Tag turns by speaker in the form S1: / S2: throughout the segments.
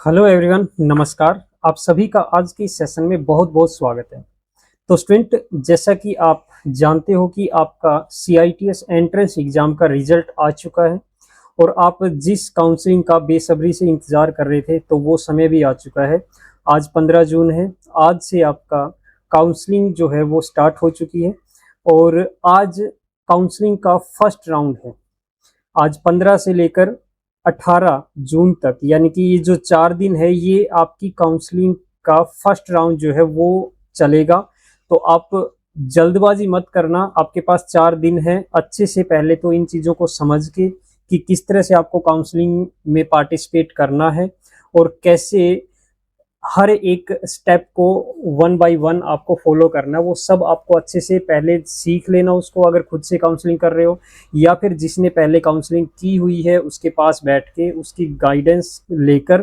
S1: Hello everyone, नमस्कार। आप सभी का आज के इस सेशन में बहुत बहुत स्वागत है। तो स्टूडेंट, जैसा कि आप जानते हो कि आपका CITS एंट्रेंस एग्जाम का रिजल्ट आ चुका है और आप जिस काउंसलिंग का बेसब्री से इंतज़ार कर रहे थे तो वो समय भी आ चुका है। आज 15 जून है। आज से आपका काउंसलिंग जो है वो स्टार्ट हो चुकी है और आज काउंसलिंग का फर्स्ट राउंड है। आज 15 से लेकर 18 जून तक, यानी कि ये जो 4 दिन है, ये आपकी काउंसलिंग का फर्स्ट राउंड जो है वो चलेगा। तो आप जल्दबाजी मत करना, आपके पास 4 दिन है। अच्छे से पहले तो इन चीज़ों को समझ के कि किस तरह से आपको काउंसलिंग में पार्टिसिपेट करना है और कैसे हर एक स्टेप को वन बाय वन आपको फॉलो करना है, वो सब आपको अच्छे से पहले सीख लेना उसको, अगर खुद से काउंसलिंग कर रहे हो या फिर जिसने पहले काउंसलिंग की हुई है उसके पास बैठ के उसकी गाइडेंस लेकर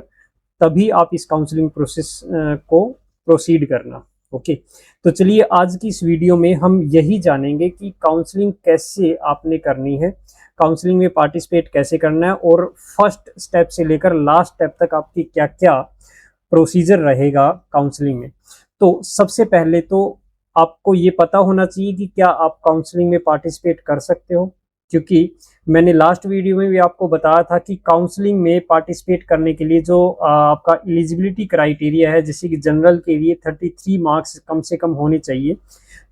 S1: तभी आप इस काउंसलिंग प्रोसेस को प्रोसीड करना। ओके, तो चलिए आज की इस वीडियो में हम यही जानेंगे कि काउंसलिंग कैसे आपने करनी है, काउंसलिंग में पार्टिसिपेट कैसे करना है और फर्स्ट स्टेप से लेकर लास्ट स्टेप तक आपकी क्या क्या प्रोसीजर रहेगा काउंसलिंग में। तो सबसे पहले तो आपको ये पता होना चाहिए कि क्या आप काउंसलिंग में पार्टिसिपेट कर सकते हो, क्योंकि मैंने लास्ट वीडियो में भी आपको बताया था कि काउंसलिंग में पार्टिसिपेट करने के लिए जो आपका एलिजिबिलिटी क्राइटेरिया है, जैसे कि जनरल के लिए 33 मार्क्स कम से कम होने चाहिए।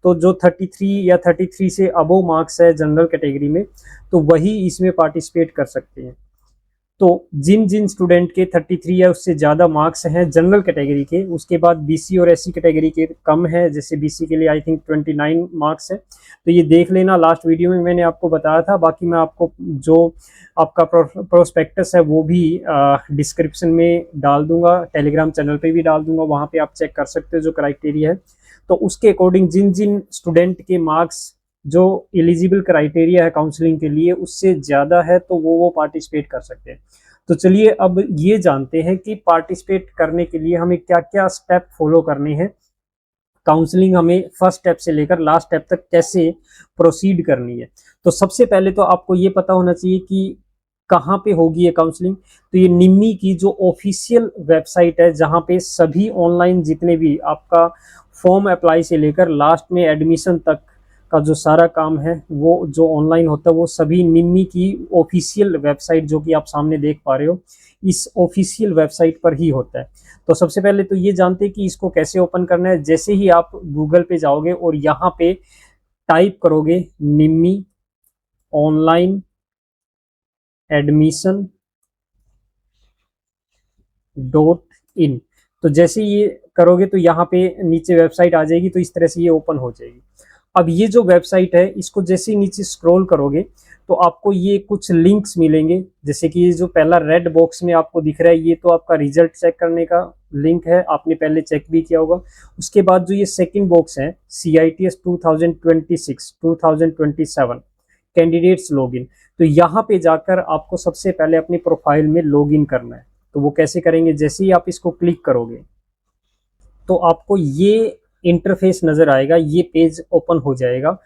S1: तो जो 33 या 33 से अबोव मार्क्स है जनरल कैटेगरी में, तो वही इसमें पार्टिसिपेट कर सकते हैं। तो जिन जिन स्टूडेंट के 33 या उससे ज़्यादा मार्क्स हैं जनरल कैटेगरी के, उसके बाद BC और SC कैटेगरी के कम है, जैसे BC के लिए आई थिंक 29 मार्क्स है, तो ये देख लेना, लास्ट वीडियो में मैंने आपको बताया था। बाकी मैं आपको जो आपका प्रोस्पेक्टस है वो भी डिस्क्रिप्शन में डाल दूंगा, टेलीग्राम चैनल पे भी डाल दूंगा, वहाँ पे आप चेक कर सकते हो जो क्राइटेरिया है। तो उसके अकॉर्डिंग जिन जिन स्टूडेंट के मार्क्स जो एलिजिबल क्राइटेरिया है काउंसलिंग के लिए उससे ज़्यादा है तो वो पार्टिसिपेट कर सकते हैं। तो चलिए अब ये जानते हैं कि पार्टिसिपेट करने के लिए हमें क्या क्या स्टेप फॉलो करने हैं, काउंसलिंग हमें फर्स्ट स्टेप से लेकर लास्ट स्टेप तक कैसे प्रोसीड करनी है। तो सबसे पहले तो आपको ये पता होना चाहिए कि कहाँ पे होगी ये काउंसलिंग। तो ये निम्मी की जो ऑफिशियल वेबसाइट है, जहाँ पे सभी ऑनलाइन जितने भी आपका फॉर्म अप्लाई से लेकर लास्ट में एडमिशन तक का जो सारा काम है वो जो ऑनलाइन होता है, वो सभी निम्मी की ऑफिशियल वेबसाइट जो कि आप सामने देख पा रहे हो, इस ऑफिशियल वेबसाइट पर ही होता है। तो सबसे पहले तो ये जानते हैं कि इसको कैसे ओपन करना है। जैसे ही आप गूगल पे जाओगे और यहाँ पे टाइप करोगे निम्मी ऑनलाइन एडमिशन .in, तो जैसे ये करोगे तो यहाँ पे नीचे वेबसाइट आ जाएगी। तो इस तरह से ये ओपन हो जाएगी। अब ये जो वेबसाइट है, इसको जैसे ही नीचे स्क्रॉल करोगे तो आपको ये कुछ लिंक्स मिलेंगे, जैसे कि ये जो पहला रेड बॉक्स में आपको दिख रहा है, ये तो आपका रिजल्ट चेक करने का लिंक है, आपने पहले चेक भी किया होगा। उसके बाद जो ये सेकंड बॉक्स है CITS 2026 2027 कैंडिडेट्स लॉगिन, तो यहाँ पे जाकर आपको सबसे पहले अपनी प्रोफाइल में लॉगिन करना है। तो वो कैसे करेंगे, जैसे ही आप इसको क्लिक करोगे तो आपको ये इंटरफेस नज़र आएगा, ये पेज ओपन हो जाएगा।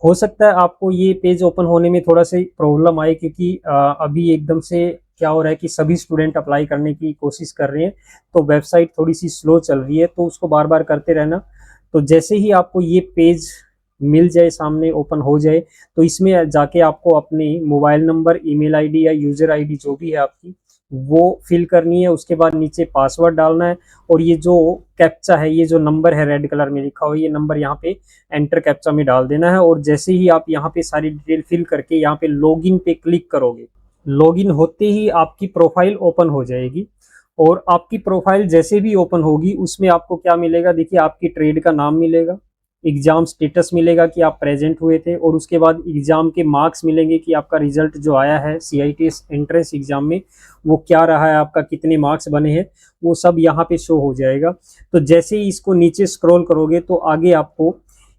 S1: हो सकता है आपको ये पेज ओपन होने में थोड़ा सा प्रॉब्लम आए, क्योंकि अभी एकदम से क्या हो रहा है कि सभी स्टूडेंट अप्लाई करने की कोशिश कर रहे हैं, तो वेबसाइट थोड़ी सी स्लो चल रही है, तो उसको बार बार करते रहना। तो जैसे ही आपको ये पेज मिल जाए, सामने ओपन हो जाए, तो इसमें जाके आपको अपनी मोबाइल नंबर, ईमेल आईडी या यूज़र आईडी जो भी है आपकी, वो फिल करनी है। उसके बाद नीचे पासवर्ड डालना है और ये जो कैप्चा है, ये जो नंबर है रेड कलर में लिखा हुआ, ये नंबर यहाँ पे एंटर कैप्चा में डाल देना है। और जैसे ही आप यहाँ पे सारी डिटेल फिल करके यहाँ पे लॉगिन पे क्लिक करोगे, लॉगिन होते ही आपकी प्रोफाइल ओपन हो जाएगी। और आपकी प्रोफाइल जैसे भी ओपन होगी उसमें आपको क्या मिलेगा, देखिए आपकी ट्रेड का नाम मिलेगा, एग्जाम स्टेटस मिलेगा कि आप प्रेजेंट हुए थे, और उसके बाद एग्जाम के मार्क्स मिलेंगे कि आपका रिजल्ट जो आया है CITS एंट्रेंस एग्जाम में वो क्या रहा है, आपका कितने मार्क्स बने हैं, वो सब यहाँ पे शो हो जाएगा। तो जैसे ही इसको नीचे स्क्रॉल करोगे तो आगे आपको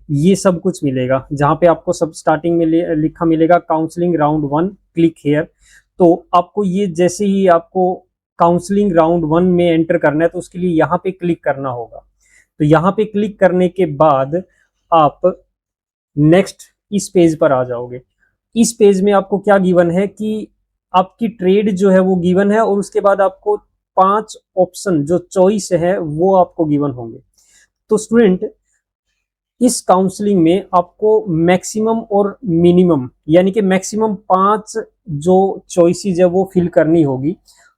S1: ये सब कुछ मिलेगा, जहाँ पे आपको सब स्टार्टिंग में लिखा मिलेगा काउंसलिंग राउंड 1 क्लिक हेयर। तो आपको ये जैसे ही आपको काउंसलिंग राउंड 1 में एंटर करना है तो उसके लिए यहाँ पे क्लिक करना होगा। तो यहाँ पे क्लिक करने के बाद आप नेक्स्ट इस पेज पर आ जाओगे। इस पेज में आपको क्या गिवन है कि आपकी ट्रेड जो है वो गिवन है, और उसके बाद आपको 5 ऑप्शन जो चॉइस है वो आपको गिवन होंगे। तो स्टूडेंट इस काउंसलिंग में आपको मैक्सिमम और मिनिमम यानी कि मैक्सिमम 5 जो चॉइसेस है वो फिल करनी होगी।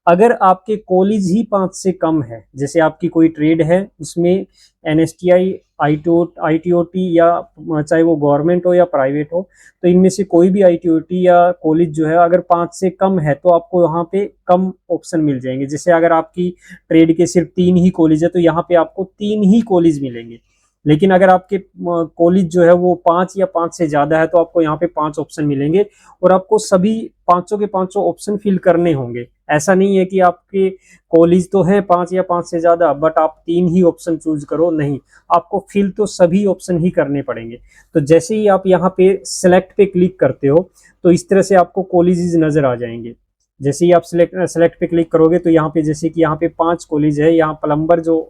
S1: अगर आपके कॉलेज ही 5 से कम है, जैसे आपकी कोई ट्रेड है उसमें एनएसटीआई, आईटीओटी या चाहे वो गवर्नमेंट हो या प्राइवेट हो, तो इनमें से कोई भी आईटीओटी या कॉलेज जो है अगर 5 से कम है तो आपको यहाँ पे कम ऑप्शन मिल जाएंगे। जैसे अगर आपकी ट्रेड के सिर्फ 3 ही कॉलेज है तो यहाँ पे आपको 3 ही कॉलेज मिलेंगे। लेकिन अगर आपके कॉलेज जो है वो 5 या 5 से ज्यादा है तो आपको यहाँ पे 5 ऑप्शन मिलेंगे और आपको सभी पांचों के पांचों ऑप्शन फिल करने होंगे। ऐसा नहीं है कि आपके कॉलेज तो है 5 या 5 से ज्यादा बट आप 3 ही ऑप्शन चूज करो, नहीं, आपको फिल तो सभी ऑप्शन ही करने पड़ेंगे। तो जैसे ही आप यहाँ पे सिलेक्ट पे क्लिक करते हो तो इस तरह से आपको कॉलेजेस नजर आ जाएंगे। जैसे ही आप सिलेक्ट पे क्लिक करोगे तो यहाँ पे जैसे कि यहाँ पे 5 कॉलेज है, यहाँ प्लम्बर जो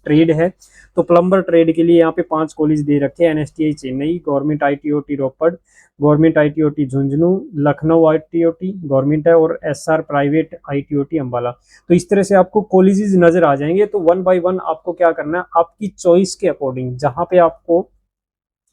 S1: ट्रेड है तो प्लम्बर ट्रेड के लिए यहाँ पे 5 कॉलेज दे रखे हैं, एनएसटीआई चेन्नई, गवर्नमेंट आईटीओटी रोपड़, गवर्नमेंट आईटीओटी झुंझुनू, लखनऊ आईटीओटी गवर्नमेंट है और एसआर प्राइवेट आईटीओटी अंबाला। तो इस तरह से आपको कॉलेजेस नजर आ जाएंगे। तो वन बाय वन आपको क्या करना है, आपकी चॉइस के अकॉर्डिंग जहां पे आपको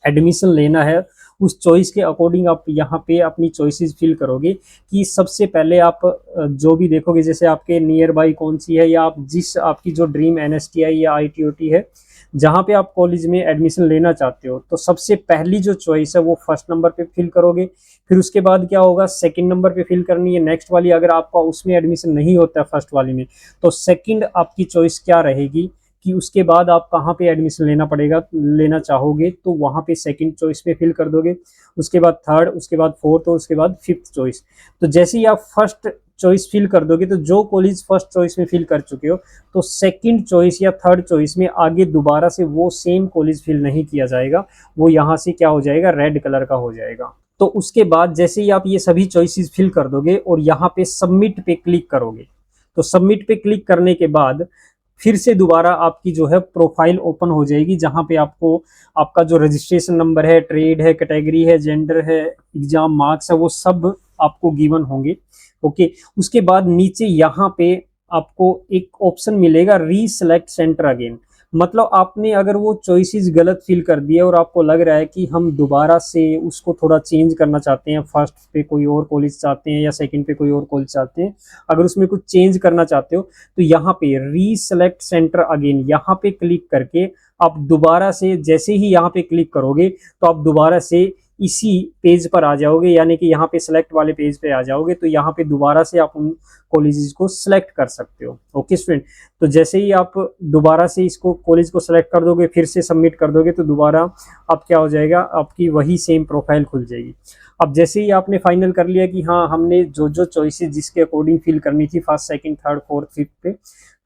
S1: एडमिशन लेना है उस चॉइस के अकॉर्डिंग आप यहाँ पे अपनी चॉइसेस फिल करोगे कि सबसे पहले आप जो भी देखोगे जैसे आपके नियर बाई कौन सी है या आप जिस आपकी जो ड्रीम एनएसटीआई या आईटीओटी है जहाँ पे आप कॉलेज में एडमिशन लेना चाहते हो, तो सबसे पहली जो चॉइस है वो फर्स्ट नंबर पे फिल करोगे। फिर उसके बाद क्या होगा, सेकंड नंबर पे फिल करनी है नेक्स्ट वाली। अगर आपका उसमें एडमिशन नहीं होता है फर्स्ट वाली में तो सेकंड आपकी चॉइस क्या रहेगी कि उसके बाद आप कहाँ पे एडमिशन लेना चाहोगे तो वहाँ पे सेकंड चॉइस पे फिल कर दोगे। उसके बाद थर्ड, उसके बाद फोर्थ और उसके बाद फिफ्थ चॉइस। तो जैसे ही आप फर्स्ट चॉइस फिल कर दोगे तो जो कॉलेज फर्स्ट चॉइस में फिल कर चुके हो तो सेकंड चॉइस या थर्ड चॉइस में आगे दोबारा से वो सेम कॉलेज फिल नहीं किया जाएगा, वो यहाँ से क्या हो जाएगा, रेड कलर का हो जाएगा। तो उसके बाद जैसे ही आप ये सभी चॉइसेस फिल कर दोगे और यहाँ पे सबमिट पे क्लिक करोगे तो सबमिट पे क्लिक करने के बाद फिर से दोबारा आपकी जो है प्रोफाइल ओपन हो जाएगी जहां पे आपको आपका जो रजिस्ट्रेशन नंबर है, ट्रेड है, कैटेगरी है, जेंडर है, एग्जाम मार्क्स है, वो सब आपको गिवन होंगे। ओके, उसके बाद नीचे यहाँ पे आपको एक ऑप्शन मिलेगा रीसेलेक्ट सेंटर अगेन। मतलब आपने अगर वो चॉइसेस गलत फिल कर दिया और आपको लग रहा है कि हम दोबारा से उसको थोड़ा चेंज करना चाहते हैं, फर्स्ट पे कोई और कॉलेज चाहते हैं या सेकंड पे कोई और कॉलेज चाहते हैं, अगर उसमें कुछ चेंज करना चाहते हो तो यहाँ पे रीसेलेक्ट सेंटर अगेन यहाँ पे क्लिक करके आप दोबारा से, जैसे ही यहाँ पे क्लिक करोगे तो आप दोबारा से इसी पेज पर आ जाओगे, यानी कि यहाँ पे सिलेक्ट वाले पेज पे आ जाओगे। तो यहाँ पे दोबारा से आप उन कॉलेजेस को सिलेक्ट कर सकते हो। ओके स्टूडेंट, तो जैसे ही आप दोबारा से इसको कॉलेज को सिलेक्ट कर दोगे, फिर से सबमिट कर दोगे तो दोबारा आप क्या हो जाएगा, आपकी वही सेम प्रोफाइल खुल जाएगी। अब जैसे ही आपने फाइनल कर लिया कि हाँ हमने जो जो चॉइसेस जिसके अकॉर्डिंग फिल करनी थी first, second, third, fourth, fifth पे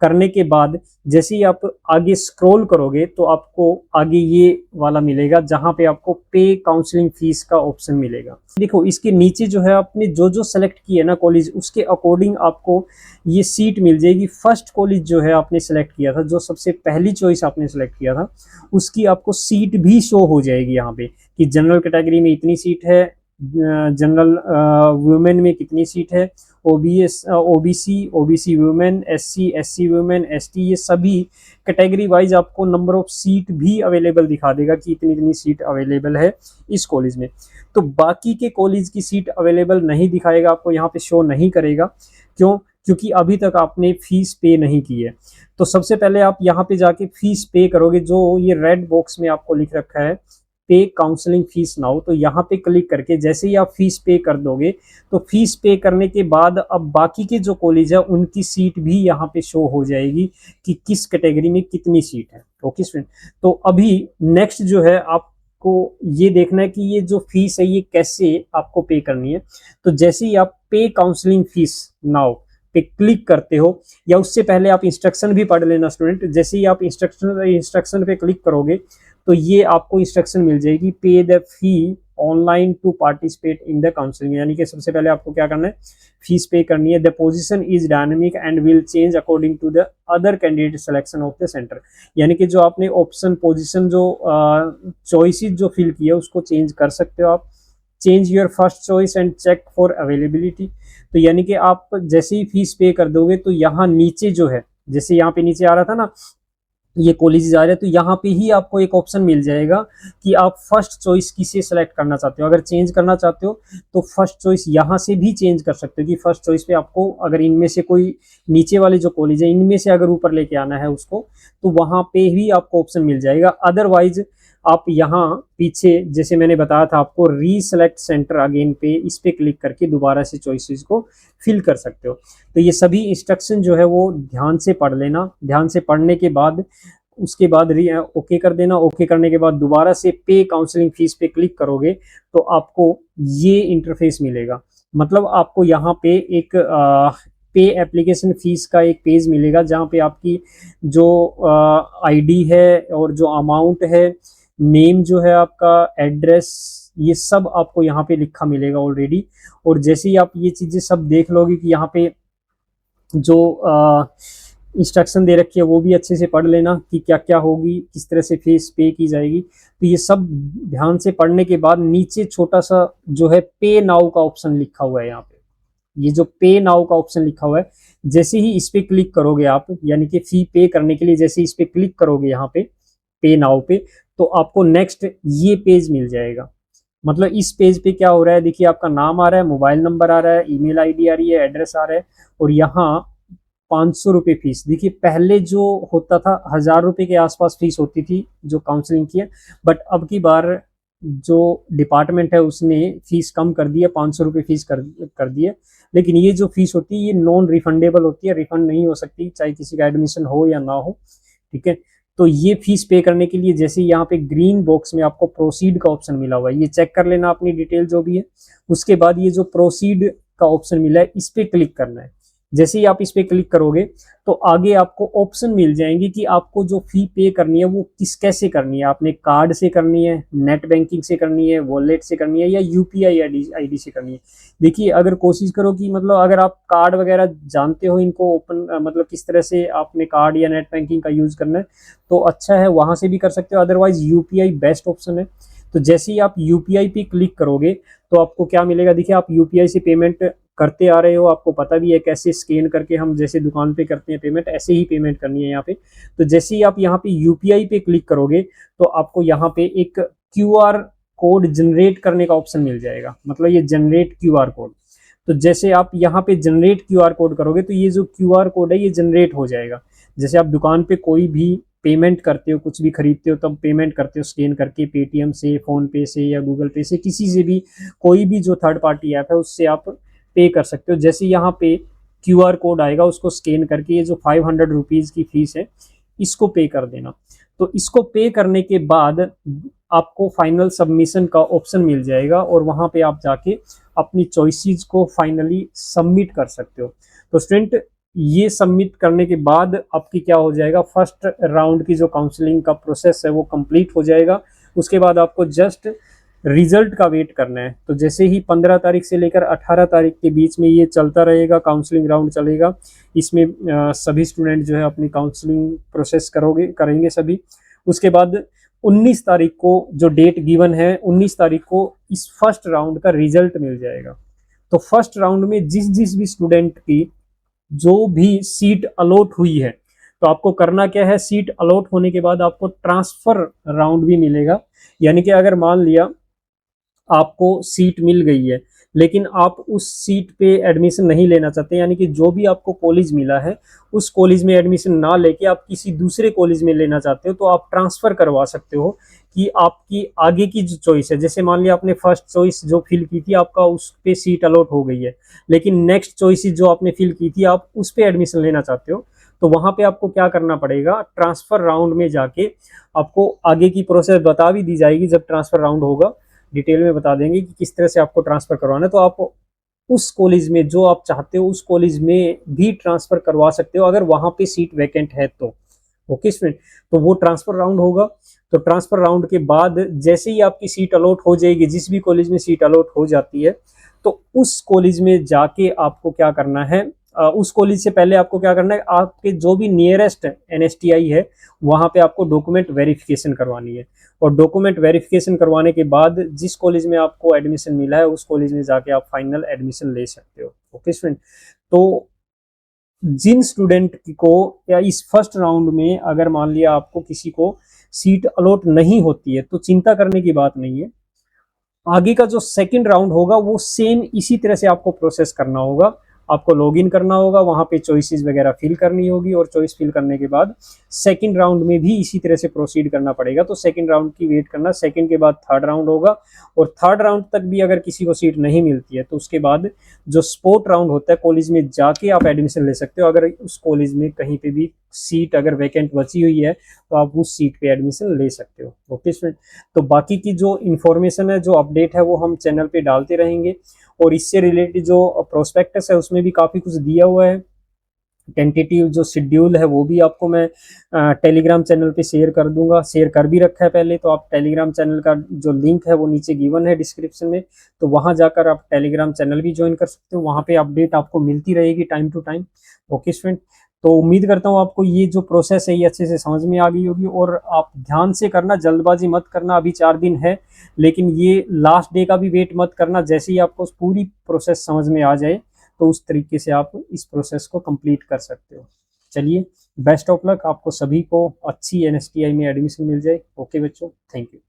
S1: करने के बाद जैसे ही आप आगे स्क्रॉल करोगे तो आपको आगे ये वाला मिलेगा जहां पे आपको पे काउंसलिंग फीस का ऑप्शन मिलेगा। देखो इसके नीचे जो है आपने जो जो सेलेक्ट किया ना कॉलेज, उसके अकॉर्डिंग आपको ये सीट मिल जाएगी। फर्स्ट कॉलेज जो है आपने सेलेक्ट किया था, जो सबसे पहली चॉइस आपने सेलेक्ट किया था, उसकी आपको सीट भी शो हो जाएगी यहाँ पे कि जनरल कैटेगरी में इतनी सीट है, जनरल वुमेन में कितनी सीट है, OBC women, SC women, ST, ये सभी कैटेगरी वाइज आपको नंबर ऑफ सीट भी अवेलेबल दिखा देगा कि इतनी इतनी सीट अवेलेबल है इस कॉलेज में। तो बाकी के कॉलेज की सीट अवेलेबल नहीं दिखाएगा, आपको यहाँ पे शो नहीं करेगा। क्यों? क्योंकि अभी तक आपने फीस पे नहीं की है। तो सबसे पहले आप यहाँ पे जाके फीस पे करोगे, जो ये रेड बॉक्स में आपको लिख रखा है पे काउंसलिंग फीस नाउ। तो यहाँ पे क्लिक करके जैसे ही आप फीस पे कर दोगे तो फीस पे करने के बाद अब बाकी के जो कॉलेज है उनकी सीट भी यहाँ पे शो हो जाएगी कि किस कैटेगरी में कितनी सीट है। ओके स्टूडेंट, तो अभी नेक्स्ट जो है आपको ये देखना है कि ये जो फीस है ये कैसे आपको पे करनी है। तो जैसे ही आप पे काउंसलिंग फीस नाउ पे क्लिक करते हो, या उससे पहले आप इंस्ट्रक्शन भी पढ़ लेना स्टूडेंट। जैसे ही आप इंस्ट्रक्शन पे क्लिक करोगे तो ये आपको इंस्ट्रक्शन मिल जाएगी, pay the fee online to participate in the counselling. यानी कि सबसे पहले आपको क्या करना है, फीस पे करनी है। The position is dynamic and will change according to the other candidate selection of the centre. यानी कि जो आपने ऑप्शन पोजीशन जो चॉइसेस जो फिल किया उसको चेंज कर सकते हो आप। Change your first choice and check for availability. तो यानी कि आप जैसे ही फीस पे कर दोगे तो यहाँ नीचे जो है, जैसे यहाँ पे नीचे आ रहा था ना ये कॉलेजेस आ रहे हैं, तो यहाँ पे ही आपको एक ऑप्शन मिल जाएगा कि आप फर्स्ट चॉइस किसे सेलेक्ट करना चाहते हो। अगर चेंज करना चाहते हो तो फर्स्ट चॉइस यहाँ से भी चेंज कर सकते हो कि फर्स्ट चॉइस पे आपको अगर इनमें से कोई नीचे वाले जो कॉलेज है इनमें से अगर ऊपर लेके आना है उसको, तो वहाँ पे भी आपको ऑप्शन मिल जाएगा। अदरवाइज आप यहाँ पीछे जैसे मैंने बताया था आपको रीसेलेक्ट सेंटर अगेन पे, इस पे क्लिक करके दोबारा से चॉइसेस को फिल कर सकते हो। तो ये सभी इंस्ट्रक्शन जो है वो ध्यान से पढ़ लेना, ध्यान से पढ़ने के बाद उसके बाद ओके कर देना। ओके करने के बाद दोबारा से पे काउंसलिंग फीस पे क्लिक करोगे तो आपको ये इंटरफेस मिलेगा। मतलब आपको यहाँ पे एक पे एप्लीकेशन फीस का एक पेज मिलेगा जहाँ पे आपकी जो आईडी है और जो अमाउंट है, नेम जो है आपका, एड्रेस, ये सब आपको यहाँ पे लिखा मिलेगा ऑलरेडी। और जैसे ही आप ये चीज़ें सब देख लोगे कि यहाँ पे जो इंस्ट्रक्शन दे रखी है वो भी अच्छे से पढ़ लेना कि क्या क्या होगी, किस तरह से फीस पे की जाएगी। तो ये सब ध्यान से पढ़ने के बाद नीचे छोटा सा जो है पे नाउ का ऑप्शन लिखा हुआ है, यहाँ पे ये जो पे नाउ का ऑप्शन लिखा हुआ है, जैसे ही इस पे क्लिक करोगे आप, यानी कि फी पे करने के लिए जैसे इस पे क्लिक करोगे यहाँ पे नाउ पे, तो आपको नेक्स्ट ये पेज मिल जाएगा। मतलब इस पेज पे क्या हो रहा है, देखिए आपका नाम आ रहा है, मोबाइल नंबर आ रहा है, ईमेल आईडी आ रही है, एड्रेस आ रहा है, और यहाँ 500 रुपये फीस। देखिए पहले जो होता था 1000 रुपये के आसपास फीस होती थी जो काउंसलिंग की है, बट अब की बार जो डिपार्टमेंट है उसने फीस कम कर दी है, 500 रुपये फीस कर दी है। लेकिन ये जो फीस होती है ये नॉन रिफंडेबल होती है, रिफंड नहीं हो सकती चाहे किसी का एडमिशन हो या ना हो, ठीक है। तो ये फीस पे करने के लिए जैसे यहाँ पे ग्रीन बॉक्स में आपको प्रोसीड का ऑप्शन मिला हुआ है, ये चेक कर लेना अपनी डिटेल जो भी है। उसके बाद ये जो प्रोसीड का ऑप्शन मिला है इस पे क्लिक करना है। जैसे ही आप इस पे क्लिक करोगे तो आगे आपको ऑप्शन मिल जाएंगे कि आपको जो फी पे करनी है वो कैसे करनी है। आपने कार्ड से करनी है, नेट बैंकिंग से करनी है, वॉलेट से करनी है, या यूपीआई आईडी से करनी है। देखिए अगर कोशिश करो कि मतलब अगर आप कार्ड वगैरह जानते हो इनको ओपन मतलब किस तरह से आपने कार्ड या नेट बैंकिंग का यूज करना है तो अच्छा है, वहां से भी कर सकते हो। अदरवाइज यूपीआई बेस्ट ऑप्शन है। तो जैसे ही आप यूपीआई पे क्लिक करोगे तो आपको क्या मिलेगा, देखिए आप यूपीआई से पेमेंट करते आ रहे हो, आपको पता भी है कैसे स्कैन करके हम जैसे दुकान पे करते हैं पेमेंट, ऐसे ही पेमेंट करनी है यहाँ पे। तो जैसे ही आप यहाँ पे यूपीआई पे क्लिक करोगे तो आपको यहाँ पे एक क्यूआर कोड जनरेट करने का ऑप्शन मिल जाएगा, मतलब ये जनरेट क्यूआर कोड। तो जैसे आप यहाँ पे जनरेट क्यूआर कोड करोगे तो ये जो क्यूआर कोड है ये जनरेट हो जाएगा। जैसे आप दुकान पे कोई भी पेमेंट करते हो, कुछ भी खरीदते हो तब पेमेंट करते हो स्कैन करके, पेटीएम से, फोन पे से या गूगल पे से, किसी से भी, कोई भी जो थर्ड पार्टी ऐप है उससे आप पे कर सकते हो। जैसे यहाँ पे क्यूआर कोड आएगा उसको स्कैन करके ये जो 500 रुपीज़ की फीस है इसको पे कर देना। तो इसको पे करने के बाद आपको फाइनल सबमिशन का ऑप्शन मिल जाएगा और वहाँ पे आप जाके अपनी चॉइसेस को फाइनली सबमिट कर सकते हो। तो स्टूडेंट ये सबमिट करने के बाद आपकी क्या हो जाएगा, फर्स्ट राउंड की जो काउंसलिंग का प्रोसेस है वो कंप्लीट हो जाएगा। उसके बाद आपको जस्ट रिजल्ट का वेट करना है। तो जैसे ही 15 तारीख से लेकर 18 तारीख के बीच में ये चलता रहेगा, काउंसलिंग राउंड चलेगा। इसमें सभी स्टूडेंट जो है अपनी काउंसलिंग प्रोसेस करेंगे सभी। उसके बाद 19 तारीख को जो डेट गिवन है, 19 तारीख को इस फर्स्ट राउंड का रिजल्ट मिल जाएगा। तो फर्स्ट राउंड में जिस भी स्टूडेंट की जो भी सीट अलॉट हुई है, तो आपको करना क्या है, सीट अलॉट होने के बाद आपको ट्रांसफर राउंड भी मिलेगा। यानी कि अगर मान लिया आपको सीट मिल गई है लेकिन आप उस सीट पे एडमिशन नहीं लेना चाहते, यानी कि जो भी आपको कॉलेज मिला है उस कॉलेज में एडमिशन ना लेके आप किसी दूसरे कॉलेज में लेना चाहते हो, तो आप ट्रांसफ़र करवा सकते हो कि आपकी आगे की जो चॉइस है, जैसे मान लिया आपने फर्स्ट चॉइस जो फिल की थी आपका उस पे सीट अलॉट हो गई है, लेकिन नेक्स्ट चॉइस जो आपने फिल की थी आप उस पे एडमिशन लेना चाहते हो, तो वहाँ पे आपको क्या करना पड़ेगा, ट्रांसफ़र राउंड में जाके आपको आगे की प्रोसेस बता भी दी जाएगी। जब ट्रांसफ़र राउंड होगा डिटेल में बता देंगे कि किस तरह से आपको ट्रांसफ़र करवाना है। तो आप उस कॉलेज में जो आप चाहते हो उस कॉलेज में भी ट्रांसफ़र करवा सकते हो अगर वहाँ पे सीट वैकेंट है तो। ओके स्टूडेंट, तो वो ट्रांसफ़र राउंड होगा। तो ट्रांसफ़र राउंड के बाद जैसे ही आपकी सीट अलॉट हो जाएगी, जिस भी कॉलेज में सीट अलॉट हो जाती है, तो उस कॉलेज में जाके आपको क्या करना है, उस कॉलेज से पहले आपको क्या करना है, आपके जो भी नियरेस्ट एनएसटीआई है वहां पे आपको डॉक्यूमेंट वेरिफिकेशन करवानी है। और डॉक्यूमेंट वेरिफिकेशन करवाने के बाद जिस कॉलेज में आपको एडमिशन मिला है उस कॉलेज में जाके आप फाइनल एडमिशन ले सकते हो। ओके स्टूडेंट, तो जिन स्टूडेंट को या इस फर्स्ट राउंड में अगर मान लिया आपको किसी को सीट अलॉट नहीं होती है तो चिंता करने की बात नहीं है। आगे का जो सेकंड राउंड होगा वो सेम इसी तरह से आपको प्रोसेस करना होगा। आपको लॉगिन करना होगा, वहां पे चॉइसेस वगैरह फिल करनी होगी और चॉइस फिल करने के बाद सेकंड राउंड में भी इसी तरह से प्रोसीड करना पड़ेगा। तो सेकंड राउंड की वेट करना, सेकंड के बाद थर्ड राउंड होगा और थर्ड राउंड तक भी अगर किसी को सीट नहीं मिलती है तो उसके बाद जो स्पोर्ट राउंड होता है कॉलेज में जाके आप एडमिशन ले सकते हो। अगर उस कॉलेज में कहीं पे भी सीट अगर वैकेंट बची हुई है तो आप उस सीट पे एडमिशन ले सकते हो। ओके स्टूडेंट, तो बाकी की जो इन्फॉर्मेशन है, जो अपडेट है वो हम चैनल पे डालते रहेंगे। और इससे रिलेटेड जो प्रोस्पेक्टस है उसमें भी काफ़ी कुछ दिया हुआ है। टेंटेटिव जो शेड्यूल है वो भी आपको मैं टेलीग्राम चैनल पे शेयर कर दूंगा, शेयर कर भी रखा है पहले। तो आप टेलीग्राम चैनल का जो लिंक है वो नीचे गिवन है डिस्क्रिप्शन में, तो वहां जाकर आप टेलीग्राम चैनल भी ज्वाइन कर सकते हो। वहां पे अपडेट आपको मिलती रहेगी time to time. Okay student, तो उम्मीद करता हूँ आपको ये जो प्रोसेस है ये अच्छे से समझ में आ गई होगी। और आप ध्यान से करना, जल्दबाजी मत करना। अभी 4 दिन है, लेकिन ये लास्ट डे का भी वेट मत करना। जैसे ही आपको पूरी प्रोसेस समझ में आ जाए तो उस तरीके से आप इस प्रोसेस को कंप्लीट कर सकते हो। चलिए, बेस्ट ऑफ लक, आपको सभी को अच्छी एनएसटीआई में एडमिशन मिल जाए। ओके बच्चों, थैंक यू।